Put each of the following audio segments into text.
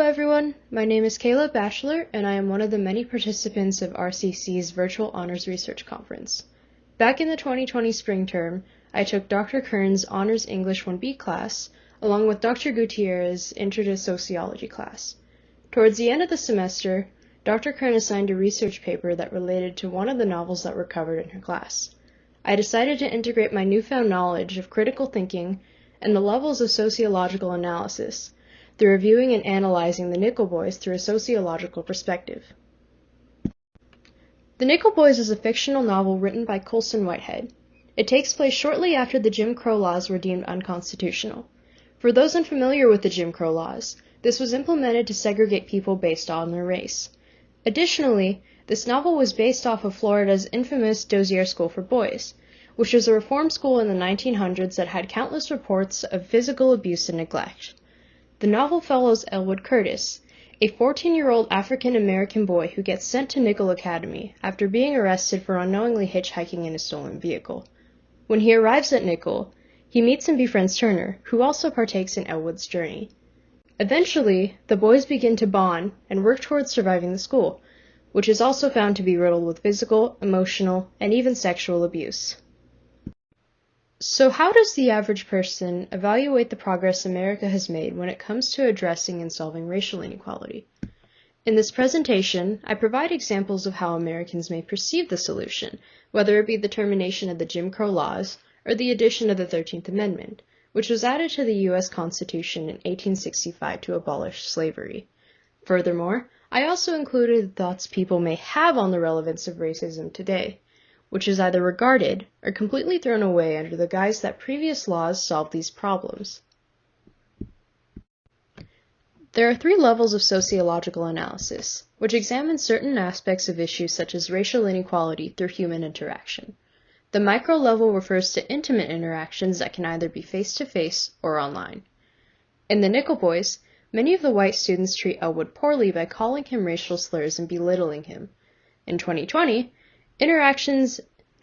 everyone, my name is Kayla Batchelor, and I am one of the many participants of RCC's Virtual Honors Research Conference. Back in the 2020 spring term, I took Dr. Kern's Honors English 1B class, along with Dr. Gutierrez's Intro to Sociology class. Towards the end of the semester, Dr. Kern assigned a research paper that related to one of the novels that were covered in her class. I decided to integrate my newfound knowledge of critical thinking and the levels of sociological analysis through reviewing and analyzing the Nickel Boys through a sociological perspective. The Nickel Boys is a fictional novel written by Colson Whitehead. It takes place shortly after the Jim Crow laws were deemed unconstitutional. For those unfamiliar with the Jim Crow laws, this was implemented to segregate people based on their race. Additionally, this novel was based off of Florida's infamous Dozier School for Boys, which was a reform school in the 1900s that had countless reports of physical abuse and neglect. The novel follows Elwood Curtis, a 14-year-old African-American boy who gets sent to Nickel Academy after being arrested for unknowingly hitchhiking in a stolen vehicle. When he arrives at Nickel, he meets and befriends Turner, who also partakes in Elwood's journey. Eventually, the boys begin to bond and work towards surviving the school, which is also found to be riddled with physical, emotional, and even sexual abuse. So how does the average person evaluate the progress America has made when it comes to addressing and solving racial inequality? In this presentation, I provide examples of how Americans may perceive the solution, whether it be the termination of the Jim Crow laws or the addition of the 13th Amendment, which was added to the U.S. Constitution in 1865 to abolish slavery. Furthermore, I also included the thoughts people may have on the relevance of racism today, which is either regarded or completely thrown away under the guise that previous laws solved these problems. There are 3 levels of sociological analysis, which examine certain aspects of issues such as racial inequality through human interaction. The micro level refers to intimate interactions that can either be face-to-face or online. In the Nickel Boys, many of the white students treat Elwood poorly by calling him racial slurs and belittling him. In 2020, interactions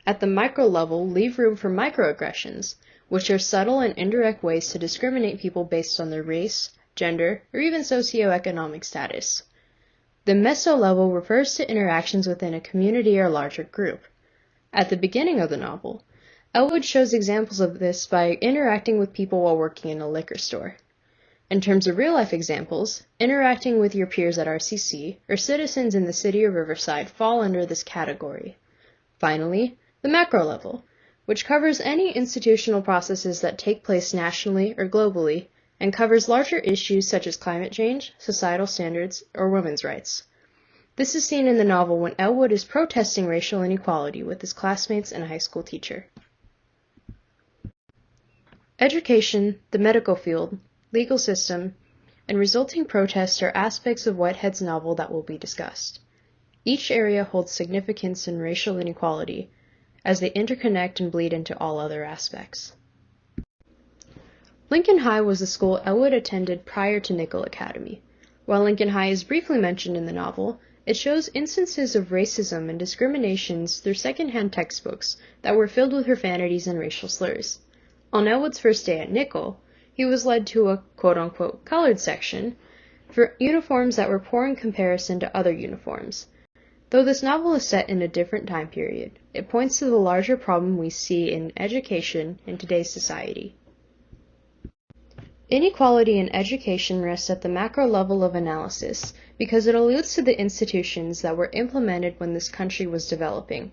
at the micro level leave room for microaggressions, which are subtle and indirect ways to discriminate people based on their race, gender, or even socioeconomic status. The meso level refers to interactions within a community or larger group. At the beginning of the novel, Elwood shows examples of this by interacting with people while working in a liquor store. In terms of real-life examples, interacting with your peers at RCC or citizens in the city of Riverside fall under this category. Finally, the macro level, which covers any institutional processes that take place nationally or globally and covers larger issues such as climate change, societal standards, or women's rights. This is seen in the novel when Elwood is protesting racial inequality with his classmates and a high school teacher. Education, the medical field, legal system, and resulting protests are aspects of Whitehead's novel that will be discussed. Each area holds significance in racial inequality, as they interconnect and bleed into all other aspects. Lincoln High was the school Elwood attended prior to Nickel Academy. While Lincoln High is briefly mentioned in the novel, it shows instances of racism and discriminations through secondhand textbooks that were filled with profanities and racial slurs. On Elwood's first day at Nickel, he was led to a quote-unquote colored section for uniforms that were poor in comparison to other uniforms. Though this novel is set in a different time period, it points to the larger problem we see in education in today's society. Inequality in education rests at the macro level of analysis because it alludes to the institutions that were implemented when this country was developing.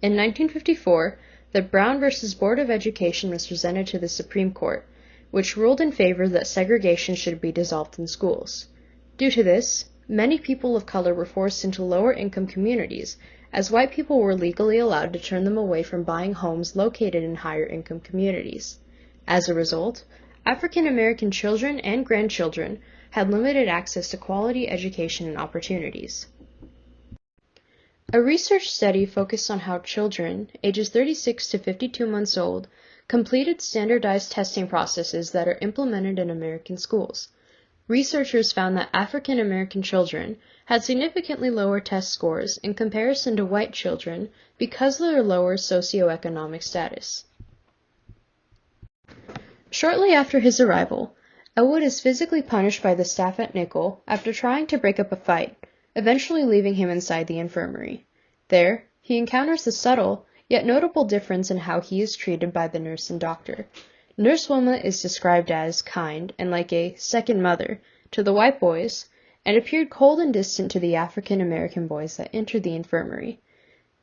In 1954, the Brown v. Board of Education was presented to the Supreme Court, which ruled in favor that segregation should be dissolved in schools. Due to this, many people of color were forced into lower-income communities, as white people were legally allowed to turn them away from buying homes located in higher-income communities. As a result, African American children and grandchildren had limited access to quality education and opportunities. A research study focused on how children, ages 36 to 52 months old, completed standardized testing processes that are implemented in American schools. Researchers found that African American children had significantly lower test scores in comparison to white children because of their lower socioeconomic status. Shortly after his arrival, Elwood is physically punished by the staff at Nickel after trying to break up a fight, eventually leaving him inside the infirmary. There, he encounters the subtle, yet notable difference in how he is treated by the nurse and doctor. Nurse Wilma is described as kind and like a second mother to the white boys, and appeared cold and distant to the African American boys that entered the infirmary.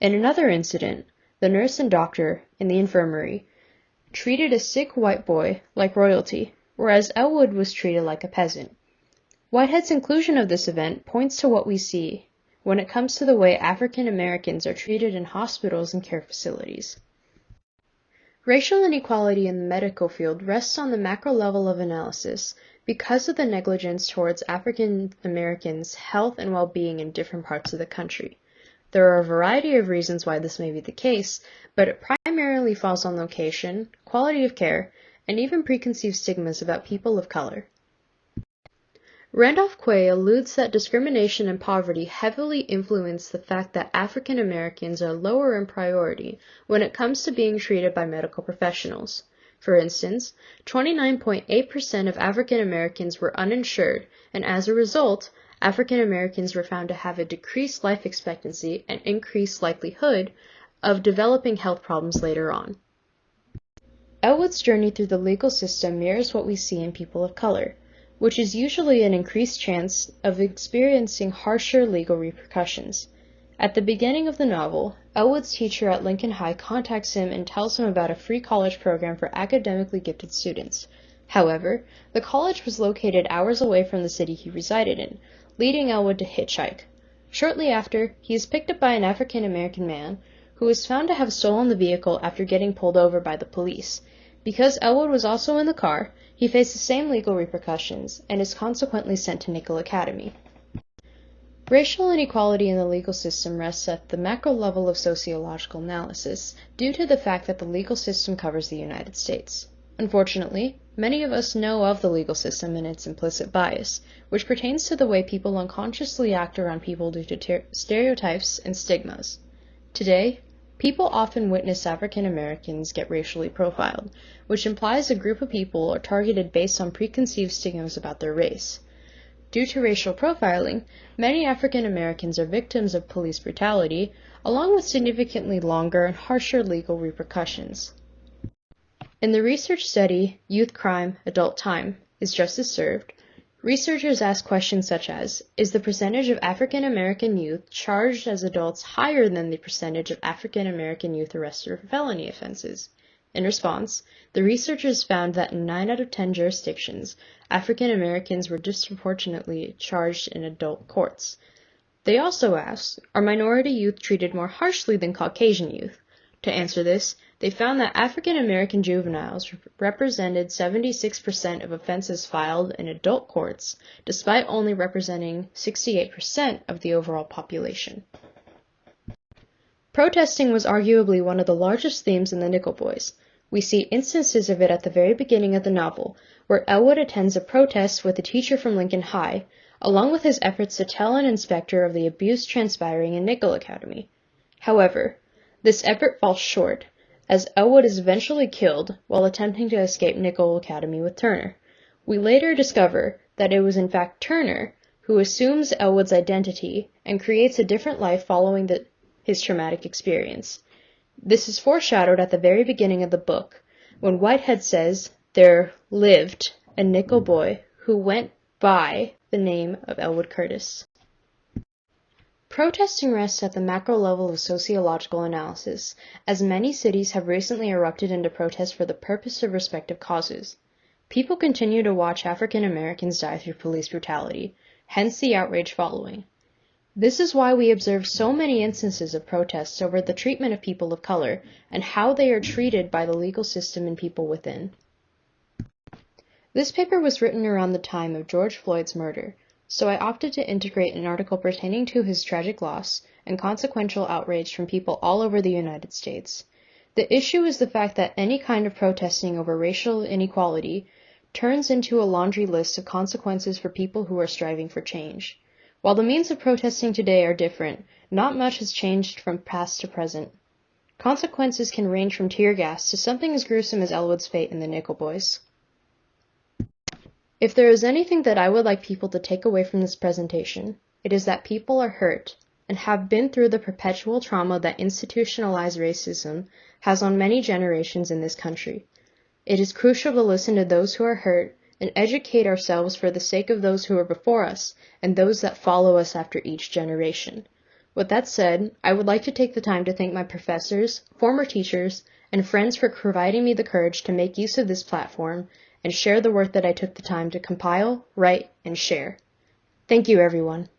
In another incident, the nurse and doctor in the infirmary treated a sick white boy like royalty, whereas Elwood was treated like a peasant. Whitehead's inclusion of this event points to what we see when it comes to the way African Americans are treated in hospitals and care facilities. Racial inequality in the medical field rests on the macro level of analysis because of the negligence towards African Americans' health and well-being in different parts of the country. There are a variety of reasons why this may be the case, but it primarily falls on location, quality of care, and even preconceived stigmas about people of color. Randolph Quay alludes that discrimination and poverty heavily influence the fact that African Americans are lower in priority when it comes to being treated by medical professionals. For instance, 29.8% of African Americans were uninsured, and as a result, African Americans were found to have a decreased life expectancy and increased likelihood of developing health problems later on. Elwood's journey through the legal system mirrors what we see in people of color, which is usually an increased chance of experiencing harsher legal repercussions. At the beginning of the novel, Elwood's teacher at Lincoln High contacts him and tells him about a free college program for academically gifted students. However, the college was located hours away from the city he resided in, leading Elwood to hitchhike. Shortly after, he is picked up by an African American man who is found to have stolen the vehicle after getting pulled over by the police. Because Elwood was also in the car, he faced the same legal repercussions and is consequently sent to Nickel Academy. Racial inequality in the legal system rests at the macro level of sociological analysis due to the fact that the legal system covers the United States. Unfortunately, many of us know of the legal system and its implicit bias, which pertains to the way people unconsciously act around people due to stereotypes and stigmas. Today, people often witness African Americans get racially profiled, which implies a group of people are targeted based on preconceived stigmas about their race. Due to racial profiling, many African Americans are victims of police brutality, along with significantly longer and harsher legal repercussions. In the research study, Youth Crime, Adult Time, Is Justice Served?, researchers ask questions such as, is the percentage of African American youth charged as adults higher than the percentage of African American youth arrested for felony offenses? In response, the researchers found that in 9 out of 10 jurisdictions, African Americans were disproportionately charged in adult courts. They also asked, are minority youth treated more harshly than Caucasian youth? To answer this, they found that African American juveniles represented 76% of offenses filed in adult courts, despite only representing 68% of the overall population. Protesting was arguably one of the largest themes in the Nickel Boys. We see instances of it at the very beginning of the novel, where Elwood attends a protest with a teacher from Lincoln High, along with his efforts to tell an inspector of the abuse transpiring in Nickel Academy. However, this effort falls short, as Elwood is eventually killed while attempting to escape Nickel Academy with Turner. We later discover that it was in fact Turner who assumes Elwood's identity and creates a different life following his traumatic experience. This is foreshadowed at the very beginning of the book, when Whitehead says there lived a Nickel boy who went by the name of Elwood Curtis. Protesting rests at the macro level of sociological analysis, as many cities have recently erupted into protest for the purpose of respective causes. People continue to watch African Americans die through police brutality, hence the outrage following. This is why we observe so many instances of protests over the treatment of people of color and how they are treated by the legal system and people within. This paper was written around the time of George Floyd's murder, so I opted to integrate an article pertaining to his tragic loss and consequential outrage from people all over the United States. The issue is the fact that any kind of protesting over racial inequality turns into a laundry list of consequences for people who are striving for change. While the means of protesting today are different, not much has changed from past to present. Consequences can range from tear gas to something as gruesome as Elwood's fate in the Nickel Boys. If there is anything that I would like people to take away from this presentation, it is that people are hurt and have been through the perpetual trauma that institutionalized racism has on many generations in this country. It is crucial to listen to those who are hurt and educate ourselves for the sake of those who are before us and those that follow us after each generation. With that said, I would like to take the time to thank my professors, former teachers, and friends for providing me the courage to make use of this platform and share the work that I took the time to compile, write, and share. Thank you, everyone.